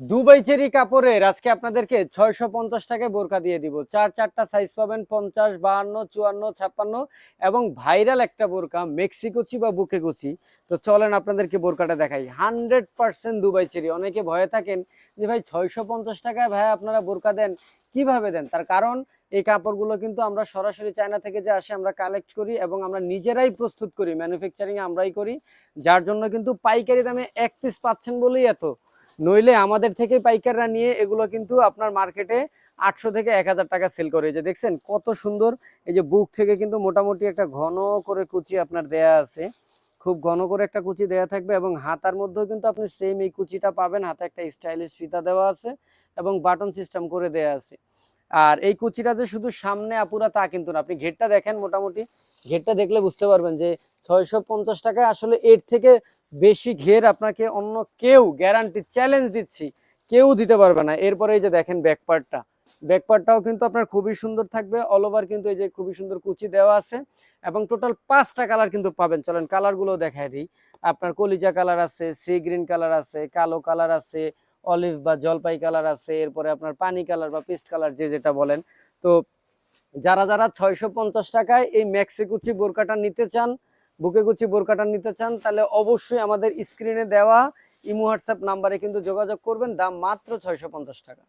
Dubai cherry কাপড়ের আজকে আপনাদেরকে 650 টাকায় বোরকা দিয়ে দিব। চারটা সাইজ পাবেন, 50, 52, 54, 56 এবং ভাইরাল একটা বোরকা মেক্সিকোচি বা বুকেকুচি। তো চলেন আপনাদেরকে বোরকাটা দেখাই। 100% দুবাই চেরি। অনেকে ভয়ে থাকেন যে ভাই 650 টাকায় ভাই আপনারা বোরকা দেন, কিভাবে দেন? তার কারণ এই কাপড়গুলো কিন্তু আমরা সরাসরি চায়না থেকে যে আসে আমরা কালেক্ট করি এবং আমরা নিজেরাই প্রস্তুত করি, ম্যানুফ্যাকচারিং আমরাই করি। যার জন্য কিন্তু পাইকারি দামে এক পিস পাচ্ছেন বলেই এত। নইলে আমাদের থেকে পাইকাররা নিয়ে এগুলো কিন্তু আপনার মার্কেটে 800 থেকে 1000 টাকা সেল করে। এই যে দেখছেন কত সুন্দর, এই যে বুক থেকে কিন্তু মোটামুটি একটা ঘন করে কুচি আপনার দেয়া আছে, খুব ঘন করে একটা কুচি দেয়া থাকবে এবং হাতার মধ্যেও কিন্তু আপনি সেম এই কুচিটা পাবেন। হাতে একটা স্টাইলিশ ফিতা দেওয়া আছে এবং বাটন সিস্টেম করে দেয়া আছে। আর এই কুচিটা যে শুধু সামনে আপুরা তা কিন্তু না, আপনি ঘেরটা দেখেন, মোটামুটি ঘেরটা দেখলে বুঝতে পারবেন যে 650 টাকায় আসলে এর থেকে বেশি ঘের আপনাকে অন্য কেউ, গ্যারান্টি চ্যালেঞ্জ দিচ্ছি, কেউ দিতে পারবে না। এরপরে এই যে দেখেন ব্যাকপার্টটা, ব্যাকপার্টটাও কিন্তু আপনার খুবই সুন্দর থাকবে। অল ওভার কিন্তু এই যে খুবই সুন্দর কুচি দেওয়া আছে এবং টোটাল 5টা কালার কিন্তু পাবেন। চলেন কালারগুলো দেখায় দিই। আপনার কলিজা কালার আছে, সি গ্রিন কালার আছে, কালো কালার আছে, অলিভ বা জলপাই কালার আছে, এরপরে আপনার পানি কালার বা পেস্ট কালার যে যেটা বলেন। তো যারা যারা 650 টাকায় এই মেক্সিকুচি বোরকাটা নিতে চান, বুকেকুচি বোরকাটা নিতে চান, তাহলে অবশ্যই আমাদের স্ক্রিনে দেওয়া ইমো হোয়াটসঅ্যাপ নাম্বারে কিন্তু যোগাযোগ করবেন। দাম মাত্র 650 টাকা।